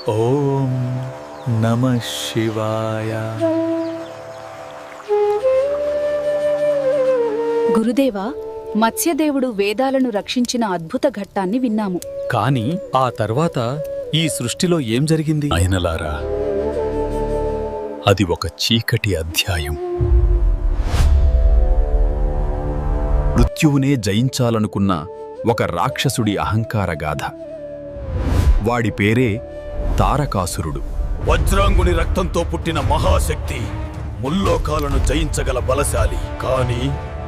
ఓం నమః శివాయ. గురుదేవా, మత్స్యదేవుడు వేదాలను రక్షించిన అద్భుత ఘట్టాన్ని విన్నాము. కాని ఆ తర్వాత ఈ సృష్టిలో ఏం జరిగింది? అయినలారా, అది ఒక చీకటి అధ్యాయం. మృత్యువునే జయించాలనుకున్న ఒక రాక్షసుడి అహంకార గాథ. వాడి పేరే తారకాసురుడు. వజ్రాంగుని రక్తంతో పుట్టిన మహాశక్తి, ముల్లోకాలను జయించగల బలశాలి. కాని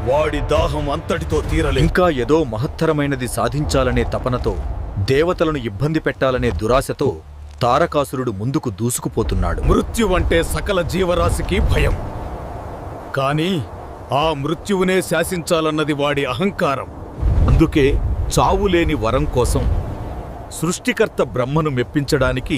వాడి దాహం అంతటితో తీరలేదు. ఇంకా ఏదో మహత్తరమైనది సాధించాలనే తపనతో, దేవతలను ఇబ్బంది పెట్టాలనే దురాశతో తారకాసురుడు ముందుకు దూసుకుపోతున్నాడు. మృత్యువంటే సకల జీవరాశికి భయం. కాని ఆ మృత్యువునే శాసించాలన్నది వాడి అహంకారం. అందుకే చావులేని వరం కోసం సృష్టికర్త బ్రహ్మను మెప్పించడానికి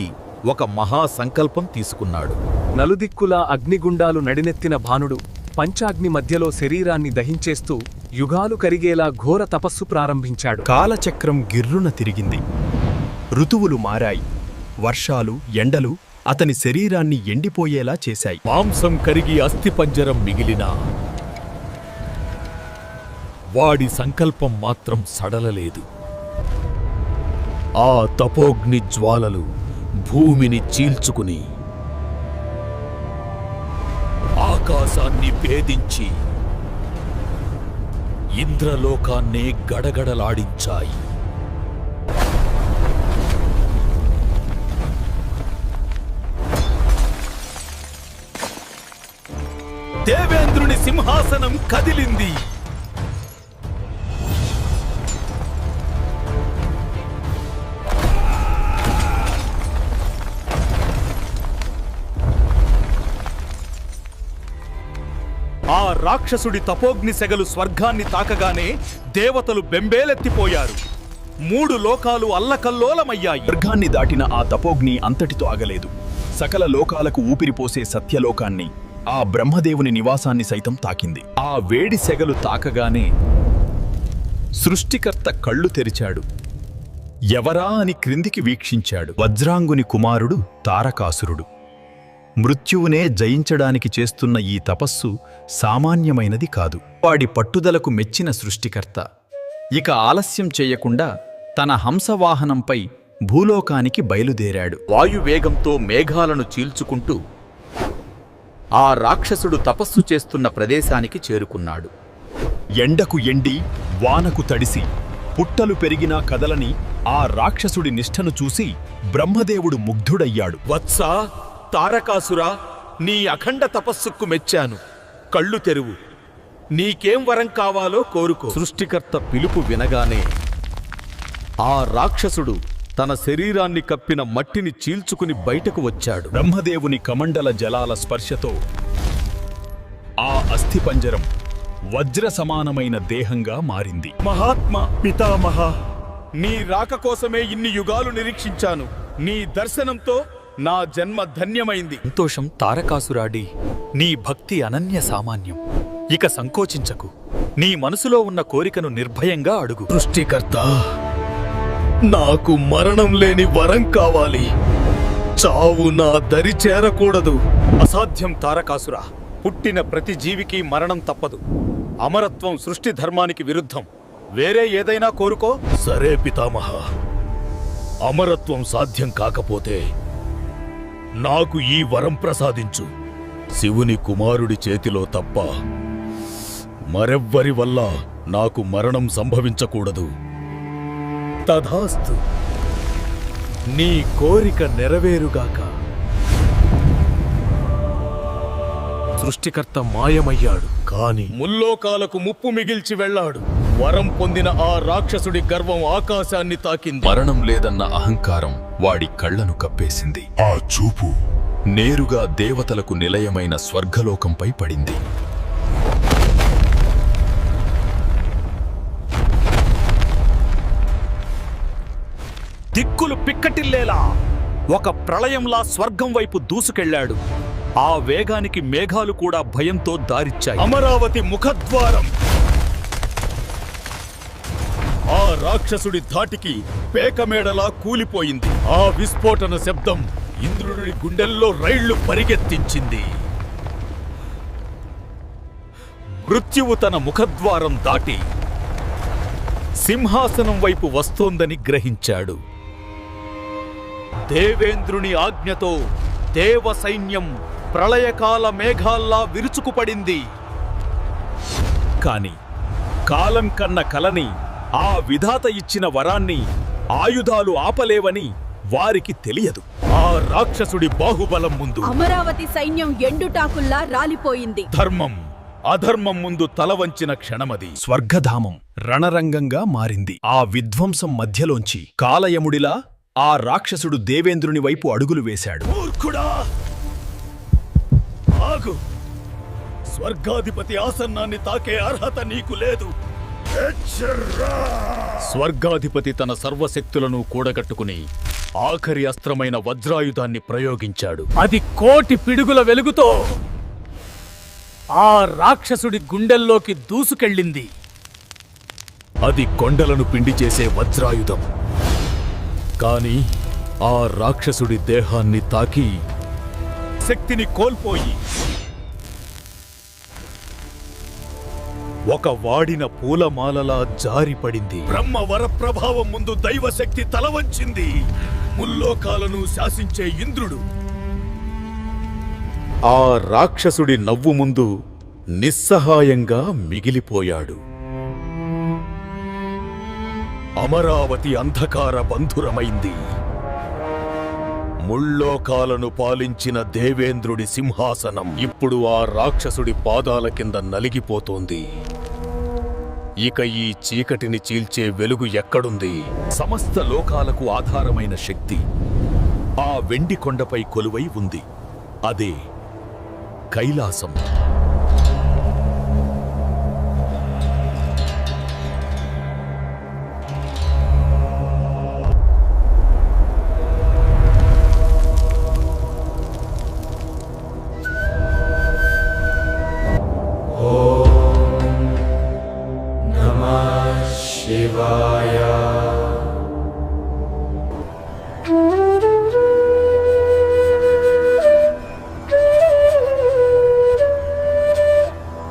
ఒక మహాసంకల్పం తీసుకున్నాడు. నలుదిక్కులా అగ్నిగుండాలు నడినెత్తిన భానుడు పంచాగ్ని మధ్యలో శరీరాన్ని దహించేస్తూ యుగాలు కరిగేలా ఘోర తపస్సు ప్రారంభించాడు. కాలచక్రం గిర్రున తిరిగింది. ఋతువులు మారాయి. వర్షాలు, ఎండలు అతని శరీరాన్ని ఎండిపోయేలా చేశాయి. మాంసం కరిగి అస్థిపంజరం మిగిలినా వాడి సంకల్పం మాత్రం సడలలేదు. ఆ తపోగ్ని జ్వాలలు భూమిని చీల్చుకుని ఆకాశాన్ని భేదించి ఇంద్రలోకాన్నే గడగడలాడించాయి. దేవేంద్రుని సింహాసనం కదిలింది. ఆ రాక్షసుడి తపోగ్ని సెగలు స్వర్గాన్ని తాకగానే దేవతలు బెంబేలెత్తిపోయారు. 3 లోకాలు అల్లకల్లోలమయ్యాయి. స్వర్గాన్ని దాటిన ఆ తపోగ్ని అంతటితో ఆగలేదు. సకల లోకాలకు ఊపిరిపోసే సత్యలోకాన్ని, ఆ బ్రహ్మదేవుని నివాసాన్ని సైతం తాకింది. ఆ వేడి సెగలు తాకగానే సృష్టికర్త కళ్ళు తెరిచాడు. ఎవరా అని క్రిందికి వీక్షించాడు. వజ్రాంగుని కుమారుడు తారకాసురుడు. మృత్యువునే జయించడానికి చేస్తున్న ఈ తపస్సు సామాన్యమైనది కాదు. వాడి పట్టుదలకు మెచ్చిన సృష్టికర్త ఇక ఆలస్యం చేయకుండా తన హంసవాహనంపై భూలోకానికి బయలుదేరాడు. వాయువేగంతో మేఘాలను చీల్చుకుంటూ ఆ రాక్షసుడు తపస్సు చేస్తున్న ప్రదేశానికి చేరుకున్నాడు. ఎండకు ఎండి, వానకు తడిసి, పుట్టలు పెరిగినా కదలని ఆ రాక్షసుడి నిష్ఠను చూసి బ్రహ్మదేవుడు ముగ్ధుడయ్యాడు. వత్సా, తారకాసురా, నీ అఖండ తపస్సుకు మెచ్చాను. కళ్ళు తెరువు. నీకేం వరం కావాలో కోరుకో. సృష్టికర్త పిలుపు వినగానే ఆ రాక్షసుడు తన శరీరాన్ని కప్పిన మట్టిని చీల్చుకుని బయటకు వచ్చాడు. బ్రహ్మదేవుని కమండల జలాల స్పర్శతో ఆ అస్థిపంజరం వజ్ర సమానమైన దేహంగా మారింది. మహాత్మా పితామహ, నీ రాక కోసమే ఇన్ని యుగాలు నిరీక్షించాను. నీ దర్శనంతో నా జన్మ ధన్యమైంది. సంతోషం తారకాసురాడి, నీ భక్తి అనన్య సామాన్యం. ఇక సంకోచించకు. నీ మనసులో ఉన్న కోరికను నిర్భయంగా అడుగు. సృష్టికర్త, నాకు మరణం లేని వరం కావాలి. చావు నా దరి చేరకూడదు. అసాధ్యం తారకాసురా. పుట్టిన ప్రతి జీవికి మరణం తప్పదు. అమరత్వం సృష్టి ధర్మానికి విరుద్ధం. వేరే ఏదైనా కోరుకో. సరే పితామహ, అమరత్వం సాధ్యం కాకపోతే నాకు ఈ వరం ప్రసాదించు. శివుని కుమారుడి చేతిలో తప్ప మరెవ్వరి వల్ల నాకు మరణం సంభవించకూడదు. తథాస్తు. నీ కోరిక నెరవేరుగాక. సృష్టికర్త మాయమయ్యాడు. కాని ముల్లోకాలకు ముప్పు మిగిల్చి వెళ్లాడు. వరం పొందిన ఆ రాక్షసుడి గర్వం ఆకాశాన్ని తాకింది. మరణం లేదన్న అహంకారం వాడి కళ్లను కప్పేసింది. ఆ చూపు నేరుగా దేవతలకు నిలయమైన స్వర్గలోకంపై పడింది. దిక్కులు పిక్కటిల్లేలా ఒక ప్రళయంలా స్వర్గం వైపు దూసుకెళ్లాడు. ఆ వేగానికి మేఘాలు కూడా భయంతో దారిచ్చాయి. అమరావతి ముఖద్వారం ఆ రాక్షసుడి ధాటికి పేకమేడలా కూలిపోయింది. ఆ విస్ఫోటన శబ్దం ఇంద్రుడి గుండెల్లో రైళ్లు పరిగెత్తించింది. మృత్యువు తన ముఖద్వారం దాటి సింహాసనం వైపు వస్తోందని గ్రహించాడు. దేవేంద్రుని ఆజ్ఞతో దేవ సైన్యం ప్రళయకాల మేఘాల్లా విరుచుకుపడింది. కాని కాలం కన్న కలని, ఆ విధాత ఇచ్చిన వరాన్ని ఆయుధాలు ఆపలేవని వారికి తెలియదు. ఆ రాక్షసుడి బాహుబలం ముందు అమరావతి సైన్యం ఎండుటాకుల్లా రాలిపోయింది. ధర్మం అధర్మం ముందు తల వంచిన క్షణమది. స్వర్గధామం రణరంగంగా మారింది. ఆ విధ్వంసం మధ్యలోంచి కాలయముడిలా ఆ రాక్షసుడు దేవేంద్రుని వైపు అడుగులు వేశాడు. మూర్ఖుడా, ఆగు! స్వర్గాధిపతి ఆసన్నాన్ని తాకే అర్హత నీకు లేదు. స్వర్గాధిపతి తన సర్వశక్తులను కూడగట్టుకుని ఆఖరి అస్త్రమైన వజ్రాయుధాన్ని ప్రయోగించాడు. అది కోటి పిడుగుల వెలుగుతో ఆ రాక్షసుడి గుండెల్లోకి దూసుకెళ్ళింది. అది కొండలను పిండి చేసే వజ్రాయుధం. కాని ఆ రాక్షసుడి దేహాన్ని తాకి శక్తిని కోల్పోయి ఒక వాడిన పూలమాలలా జారిపడింది. బ్రహ్మ వరప్రభావం ముందు దైవశక్తి తలవంచింది. ముల్లోకాలను శాసించే ఇంద్రుడు ఆ రాక్షసుడి నవ్వు ముందు నిస్సహాయంగా మిగిలిపోయాడు. అమరావతి అంధకార బంధురమైంది. ముల్లోకాలను పాలించిన దేవేంద్రుడి సింహాసనం ఇప్పుడు ఆ రాక్షసుడి పాదాల కింద నలిగిపోతోంది. ఇక ఈ చీకటిని చీల్చే వెలుగు ఎక్కడుంది? సమస్త లోకాలకు ఆధారమైన శక్తి ఆ వెండి కొండపై కొలువై ఉంది. అదే కైలాసం.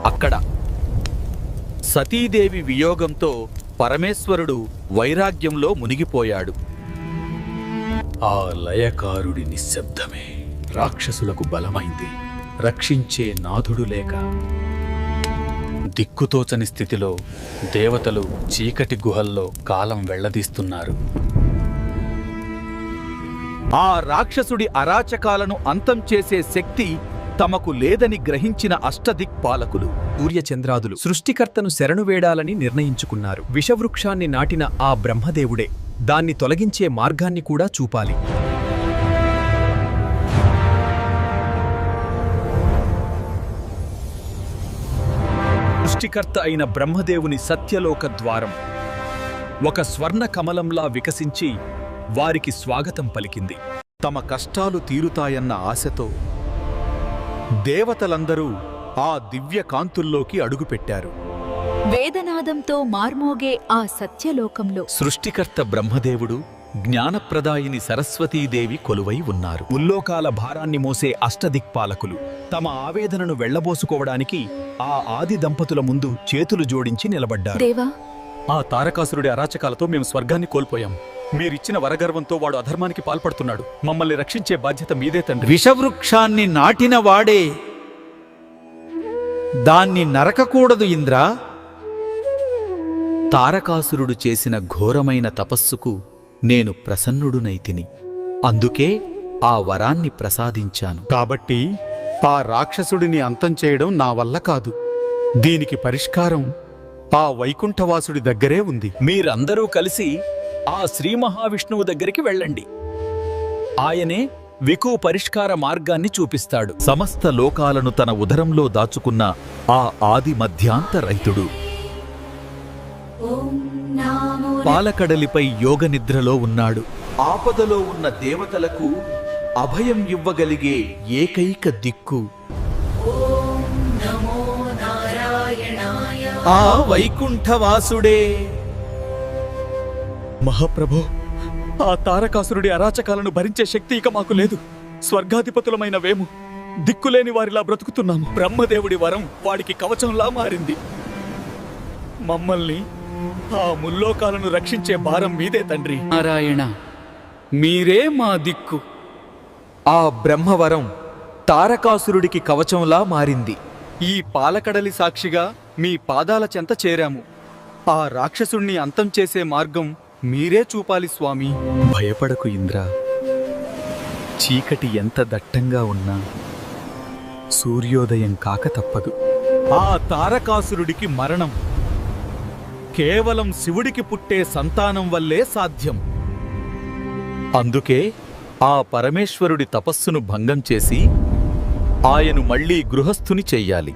అక్కడ సతీదేవి వియోగంతో పరమేశ్వరుడు వైరాగ్యంలో మునిగిపోయాడు. ఆ లయకారుడి నిశ్శబ్దమే రాక్షసులకు బలమైంది. రక్షించే నాథుడు లేక దిక్కుతోచని స్థితిలో దేవతలు చీకటి గుహల్లో కాలం వెళ్లదీస్తున్నారు. ఆ రాక్షసుడి అరాచకాలను అంతం చేసే శక్తి తమకు లేదని గ్రహించిన అష్టదిక్పాలకులు సూర్యచంద్రాదులు సృష్టికర్తను శరణు వేడాలని నిర్ణయించుకున్నారు. విషవృక్షాన్ని నాటిన ఆ బ్రహ్మదేవుడే దాన్ని తొలగించే మార్గాన్ని కూడా చూపాలి. సృష్టికర్త అయిన బ్రహ్మదేవుని సత్యలోక ద్వారం ఒక స్వర్ణ కమలంలా వికసించి వారికి స్వాగతం పలికింది. తమ కష్టాలు తీరుతాయన్న ఆశతో దేవతలందరూ ఆ దివ్య కాంతుల్లోకి అడుగుపెట్టారు. వేదనాదంతో మార్మోగే ఆ సత్యలోకంలో సృష్టికర్త బ్రహ్మదేవుడు, జ్ఞానప్రదాయిని సరస్వతీదేవి కొలువై ఉన్నారు. ముల్లోకాల భారాన్ని మోసే అష్టదిక్పాలకులు తమ ఆవేదనను వెళ్లబోసుకోవడానికి ఆ ఆది దంపతుల ముందు చేతులు జోడించి నిలబడ్డారు. దేవా, ఆ తారకాసురుడి అరాచకాలతో మేము స్వర్గాన్ని కోల్పోయాం. మీరిచ్చిన వరగర్వంతో వాడు అధర్మానికి పాల్పడుతున్నాడు. మమ్మల్ని రక్షించే బాధ్యత మీదే తండ్రి. విషవృక్షాన్ని నాటిన వాడే దాన్ని నరకకూడదు ఇంద్రా. తారకాసురుడు చేసిన ఘోరమైన తపస్సుకు నేను ప్రసన్నుడునైతిని. అందుకే ఆ వరాన్ని ప్రసాదించాను. కాబట్టి ఆ రాక్షసుడిని అంతం చేయడం నా వల్ల కాదు. దీనికి పరిష్కారం ఆ వైకుంఠవాసుడి దగ్గరే ఉంది. మీరందరూ కలిసి ఆ శ్రీ మహావిష్ణువు దగ్గరికి వెళ్ళండి. ఆయనే వికు పరిష్కార మార్గాన్ని చూపిస్తాడు. సమస్త లోకాలను తన ఉదరంలో దాచుకున్న ఆ ఆది మధ్యాంత రైతుడు పాలకడలిపై యోగనిద్రలో ఉన్నాడు. ఆపదలో ఉన్న దేవతలకు అభయం ఇవ్వగలిగే ఏకైక దిక్కు ఆ వైకుంఠవాసుడే మహాప్రభో, ఆ తారకాసురుడి అరాచకాలను భరించే శక్తి ఇక మాకు లేదు. స్వర్గాధిపతులమైన వేము దిక్కులేని వారిలా బ్రతుకుతున్నాము. బ్రహ్మదేవుడి వరం వాడికి కవచంలా మారింది. మమ్మల్ని ఆ ముల్లోకాలను రక్షించే భారం మీదే తండ్రి. నారాయణ, మీరే మా దిక్కు. ఆ బ్రహ్మవరం తారకాసురుడికి కవచంలా మారింది. ఈ పాలకడలి సాక్షిగా మీ పాదాల చెంత చేరాము. ఆ రాక్షసుణ్ణి అంతం చేసే మార్గం మీరే చూపాలి స్వామి. భయపడకు ఇంద్ర. చీకటి ఎంత దట్టంగా ఉన్నా సూర్యోదయం కాక తప్పదు. ఆ తారకాసురుడికి మరణం కేవలం శివుడికి పుట్టే సంతానం వల్లే సాధ్యం. అందుకే ఆ పరమేశ్వరుడి తపస్సును భంగం చేసి ఆయను మళ్లీ గృహస్థుని చెయ్యాలి.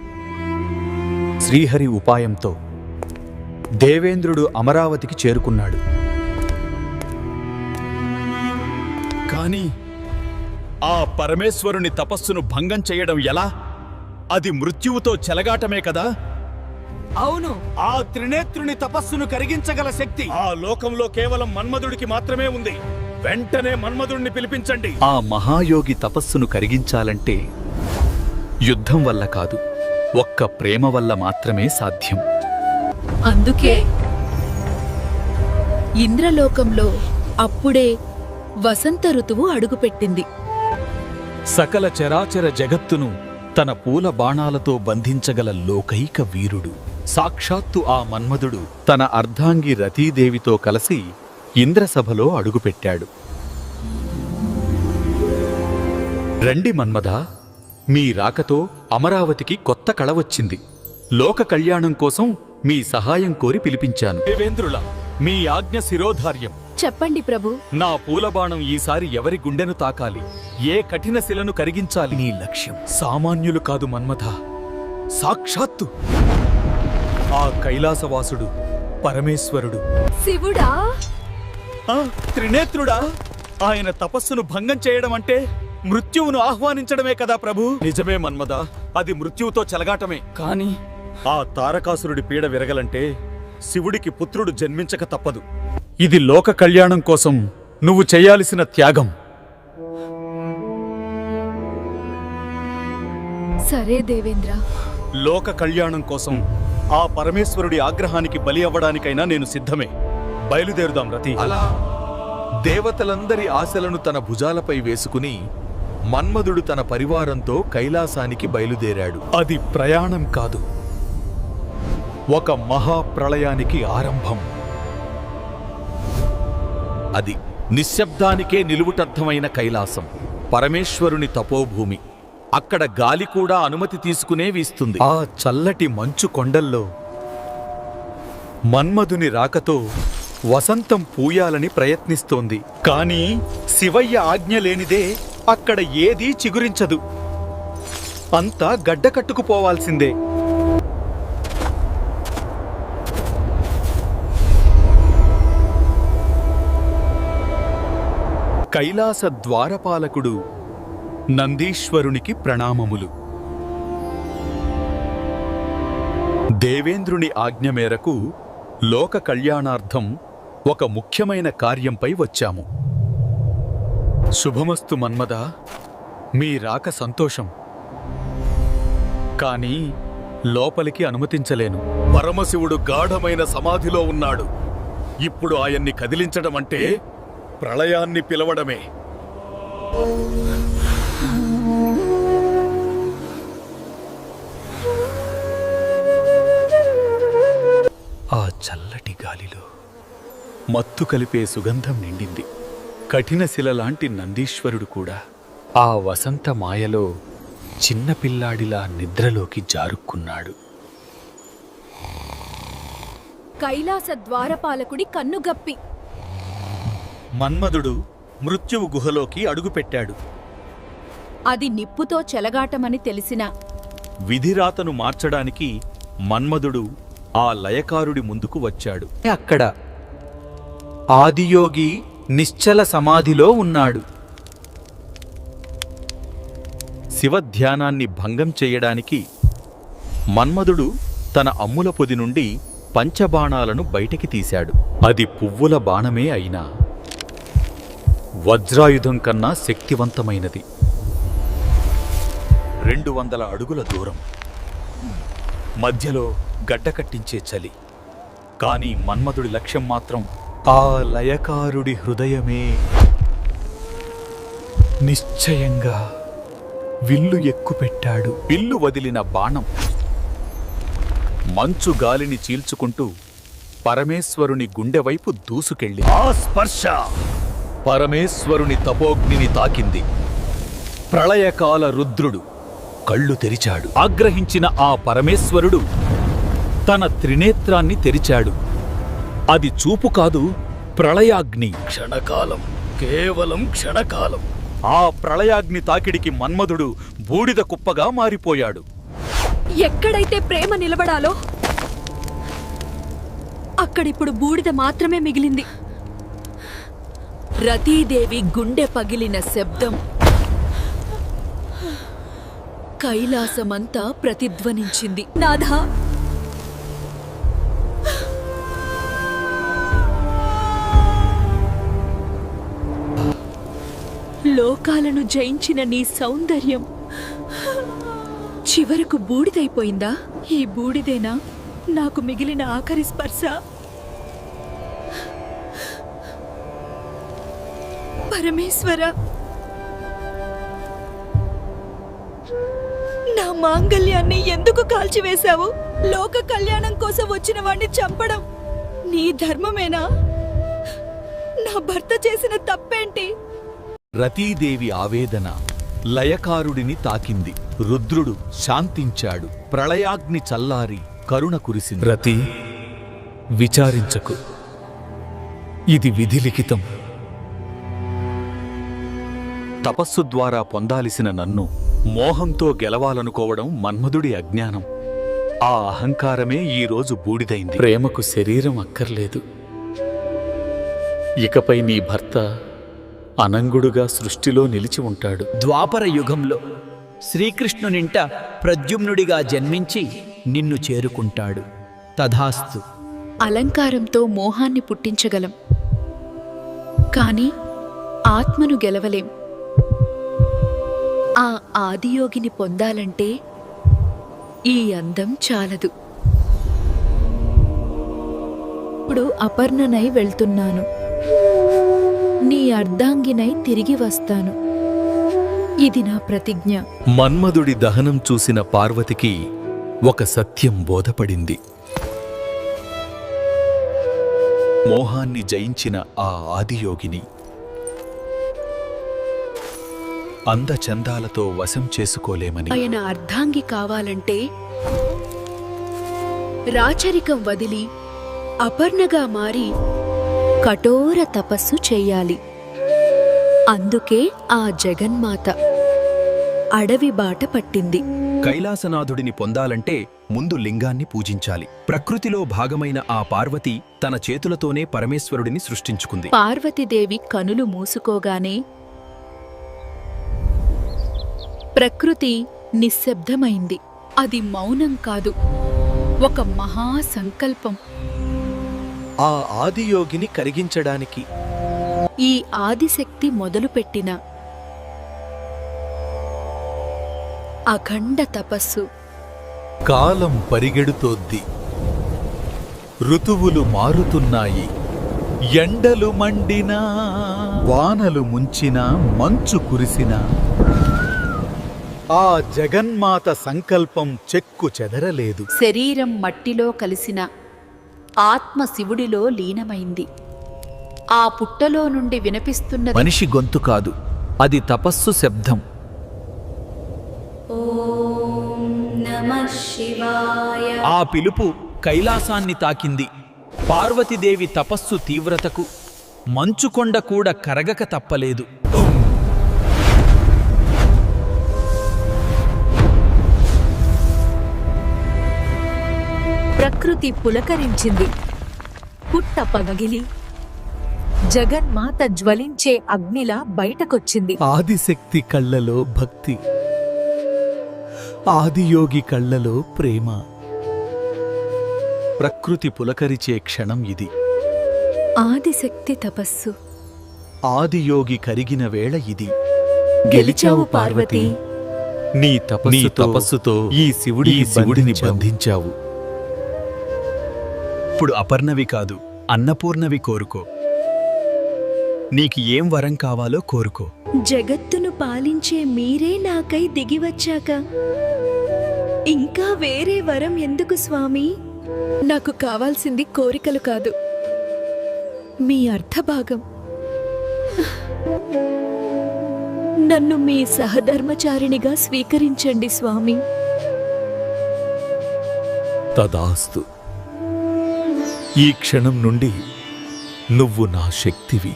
శ్రీహరి ఉపాయంతో దేవేంద్రుడు అమరావతికి చేరుకున్నాడు. కాని ఆ పరమేశ్వరుని తపస్సును భంగం చేయడం ఎలా? అది మృత్యువుతో చెలగాటమే కదా. అవును, ఆ త్రినేత్రుని తపస్సును కరిగించగల శక్తి ఆ లోకంలో కేవలం మన్మధుడికి మాత్రమే ఉంది. వెంటనే మన్మధుడిని పిలిపించండి. ఆ మహాయోగి తపస్సును కరిగించాలంటే యుద్ధం వల్ల కాదు, ఒక్క ప్రేమ వల్ల మాత్రమే సాధ్యం. అందుకే ఇంద్రలోకంలో అప్పుడే వసంత ఋతువు అడుగుపెట్టింది. సకల చరాచర జగత్తును తన పూల బాణాలతో బంధించగల లోకైక వీరుడు సాక్షాత్తు ఆ మన్మధుడు తన అర్ధాంగి రతీదేవితో కలిసి ఇంద్రసభలో అడుగుపెట్టాడు. రండి మన్మథ, మీ రాకతో అమరావతికి కొత్త కళ వచ్చింది. లోక కళ్యాణం కోసం మీ సహాయం కోరి పిలిపించాను. దేవేంద్రుల, మీ ఆజ్ఞ శిరోధార్యం. చెప్పండి ప్రభు. నా పూలబాణం ఈసారి ఎవరి గుండెను తాకాలి? ఏ కఠిన శిలను కరిగించాలి? నీ లక్ష్యం సామాన్యులు కాదు మన్మథ, సాక్షాత్తు ఆ కైలాసవాసుడు పరమేశ్వరుడు. శివుడా? త్రినేత్రుడా? ఆయన తపస్సును భంగం చేయడం అంటే మృత్యువును ఆహ్వానించడమే కదా ప్రభు. నిజమే మన్మథ, అది మృత్యువుతో చెలగాటమే. కాని ఆ తారకాసురుడి పీడ విరగలంటే శివుడికి పుత్రుడు జన్మించక తప్పదు. ఇది లోక కళ్యాణం కోసం నువ్వు చేయాల్సిన త్యాగం. సరే దేవేంద్ర. లోక కళ్యాణం కోసం ఆ పరమేశ్వరుడి ఆగ్రహానికి బలి అవ్వడానికైనా నేను సిద్ధమే. బయలుదేరుదాం రతి. అలా దేవతలందరి ఆశలను తన భుజాలపై వేసుకుని మన్మధుడు తన పరివారంతో కైలాసానికి బయలుదేరాడు. అది ప్రయాణం కాదు, ఒక మహాప్రళయానికి ఆరంభం. అది నిశ్శబ్దానికే నిలువుటర్థమైన కైలాసం, పరమేశ్వరుని తపోభూమి. అక్కడ గాలి కూడా అనుమతి తీసుకునే వీస్తుంది. ఆ చల్లటి మంచు కొండల్లో మన్మధుని రాకతో వసంతం పూయాలని ప్రయత్నిస్తోంది. కానీ శివయ్య ఆజ్ఞ లేనిదే అక్కడ ఏదీ చిగురించదు. అంతా గడ్డకట్టుకుపోవాల్సిందే. కైలాస ద్వారపాలకుడు నందీశ్వరునికి ప్రణామములు. దేవేంద్రుని ఆజ్ఞ మేరకు లోక కళ్యాణార్థం ఒక ముఖ్యమైన కార్యంపై వచ్చాము. శుభమస్తు మన్మథ, మీ రాక సంతోషం. కానీ లోపలికి అనుమతించలేను. పరమశివుడు గాఢమైన సమాధిలో ఉన్నాడు. ఇప్పుడు ఆయన్ని కదిలించడం అంటే ప్రళయాన్ని పిలవడమే. ఆ చల్లటి గాలిలో మత్తు కలిపే సుగంధం నిండింది. కఠిన శిలలాంటి నందీశ్వరుడు కూడా ఆ వసంత మాయలో చిన్నపిల్లాడిలా నిద్రలోకి జారుక్కున్నాడు. కైలాస ద్వారపాలకుడి కన్నుగప్పి మన్మధుడు మృత్యువు గుహలోకి అడుగుపెట్టాడు. అది నిప్పుతో చెలగాటమని తెలిసిన విధిరాతను మార్చడానికి మన్మధుడు ఆ లయకారుడి ముందుకు వచ్చాడు. అక్కడ ఆదియోగి నిశ్చల సమాధిలో ఉన్నాడు. శివధ్యానాన్ని భంగం చేయడానికి మన్మధుడు తన అమ్ముల పొది నుండి పంచబాణాలను బయటికి తీశాడు. అది పువ్వుల బాణమే అయినా వజ్రాయుధం కన్నా శక్తివంతమైనది. 200 అడుగుల దూరం, మధ్యలో గడ్డకట్టించే చలి. కాని మన్మధుడి లక్ష్యం మాత్రం ఆ లయకారుడి హృదయమే. నిశ్చయంగా విల్లు ఎక్కుపెట్టాడు. విల్లు వదిలిన బాణం మంచు గాలిని చీల్చుకుంటూ పరమేశ్వరుని గుండెవైపు దూసుకెళ్ళి ఆ స్పర్శ పరమేశ్వరుని తపోగ్నిని తాకింది. ప్రళయకాల రుద్రుడు కళ్ళు తెరిచాడు. ఆగ్రహించిన ఆ పరమేశ్వరుడు తన త్రినేత్రాన్ని తెరిచాడు. అది చూపు కాదు, ప్రళయాగ్ని. క్షణకాలం, కేవలం క్షణకాలం. ఆ ప్రళయాగ్ని తాకిడికి మన్మధుడు బూడిద కుప్పగా మారిపోయాడు. ఎక్కడైతే ప్రేమ నిలబడాలో అక్కడిప్పుడు బూడిద మాత్రమే మిగిలింది. రతీదేవి గుండె పగిలిన శబ్దం కైలాసమంతా ప్రతిధ్వనించింది. నాథా, లోకాలను జయించిన నీ సౌందర్యం చివరకు బూడిదైపోయిందా? ఈ బూడిదేనా నాకు మిగిలిన ఆఖరి స్పర్శ? పరమేశ్వర, నా మాంగళ్యాన్ని ఎందుకు కాల్చివేశావు? లోక కళ్యాణం కోసం వచ్చిన వాణ్ణి చంపడం నీ ధర్మమేనా? నా భర్త చేసిన తప్పేంటి? రతీదేవి ఆవేదన లయకారుడిని తాకింది. రుద్రుడు శాంతించాడు. ప్రళయాగ్ని చల్లారి కరుణ కురిసింది. రతి, విచారించకు. ఇది విధిలిఖితం. తపస్సు ద్వారా పొందాల్సిన నన్ను మోహంతో గెలవాలనుకోవడం మన్మధుడి అజ్ఞానం. ఆ అహంకారమే ఈరోజు బూడిదైంది. ప్రేమకు శరీరం అక్కర్లేదు. ఇకపై నీ భర్త అనంగుడుగా సృష్టిలో నిలిచి ఉంటాడు. ద్వాపర యుగంలో శ్రీకృష్ణునింట ప్రద్యుమ్నుడిగా జన్మించి నిన్ను చేరుకుంటాడు. తథాస్తు. అలంకారంతో మోహాన్ని పుట్టించగలం, కాని ఆత్మను గెలవలేం. ఆ ఆదియోగిని పొందాలంటే ఈ అందం చాలదు. ఇప్పుడు అపర్ణనై వెళ్తున్నాను. నీ అర్ధాంగినై తిరిగి వస్తాను. ఇది నా ప్రతిజ్ఞ. మన్మధుడి దహనం చూసిన పార్వతికి ఒక సత్యం బోధపడింది. మోహాన్ని జయించిన ఆ ఆదియోగిని అందచందాలతో వశం చేసుకోలేమని. ఆయన అర్ధాంగి కావాలంటే రాచరికం వదిలి అపర్ణగా మారి కఠోర తపస్సు చెయ్యాలి. అందుకే ఆ జగన్మాత అడవి బాట పట్టింది. కైలాసనాథుడిని పొందాలంటే ముందు లింగాన్ని పూజించాలి. ప్రకృతిలో భాగమైన ఆ పార్వతి తన చేతులతోనే పరమేశ్వరుడిని సృష్టించుకుంది. పార్వతీదేవి కనులు మూసుకోగానే ప్రకృతి నిశ్శబ్దమైంది. అది మౌనం కాదు, ఒక మహాసంకల్పం. ఆ ఆదియోగిని కరిగించడానికి ఈ ఆదిశక్తి మొదలుపెట్టిన అఖండ తపస్సు కాలం పరిగెడుతోంది. ఋతువులు మారుతున్నాయి. ఎండలు మండినా, వానలు ముంచినా, మంచు కురిసినా ఆ జగన్మాత సంకల్పం చెక్కు చెదరలేదు. శరీరం మట్టిలో కలిసిన ఆత్మ శివుడిలో లీనమైంది. ఆ పుట్టలో నుండి వినిపిస్తున్నది మనిషి గొంతు కాదు, అది తపస్సు శబ్దం. ఆ పిలుపు కైలాసాన్ని తాకింది. పార్వతీదేవి తపస్సు తీవ్రతకు మంచుకొండ కూడా కరగక తప్పలేదు. ప్రకృతి పులకరించింది. పుట్ట పగగిలి జగన్మాత జ్వలించే అగ్నిలా బయటకొచ్చింది. ఆదిశక్తి కళ్ళలో భక్తి, ఆదియోగి కళ్ళలో ప్రేమ. ప్రకృతి పులకరిచే క్షణం ఇది. ఆదిశక్తి తపస్సు. ఆదియోగి కరిగిన వేళ ఇది. గెలిచావు పార్వతీ. నీ తపస్సుతో ఈ శివుడిని బంధించావు. ఇప్పుడు అపర్ణవి కాదు, అన్నపూర్ణవి కోరుకో. నీకు ఏం వరం కావాలో కోరుకో. జగత్తును పాలించే మీరే నాకై దిగివచ్చాక ఇంకా వేరే వరం ఎందుకు స్వామి? నాకు కావాల్సింది కోరికలు కాదు, మీ అర్థభాగం. నన్ను మీ సహధర్మచారిణిగా స్వీకరించండి స్వామి. తదాస్తు. ఈ క్షణం నుండి నువ్వు నా శక్తివి.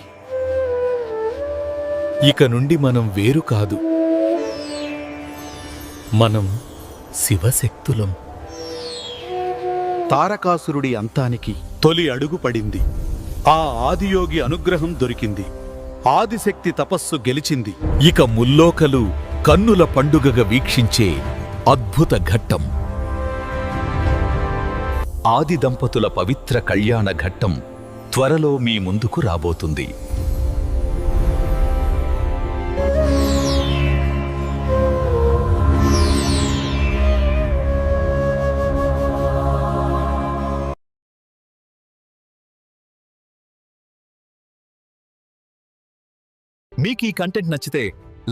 ఇక నుండి మనం వేరు కాదు, మనం శివశక్తులం. తారకాసురుడి అంతానికి తొలి అడుగు పడింది. ఆ ఆదియోగి అనుగ్రహం దొరికింది. ఆదిశక్తి తపస్సు గెలిచింది. ఇక ముల్లోకలు కన్నుల పండుగగా వీక్షించే అద్భుత ఘట్టం. ఆది దంపతుల పవిత్ర కళ్యాణ ఘట్టం త్వరలో మీ ముందుకు రాబోతుంది. మీకు ఈ కంటెంట్ నచ్చితే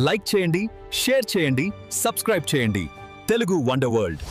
లైక్ చేయండి, షేర్ చేయండి, సబ్స్క్రైబ్ చేయండి. Telugu wonder world.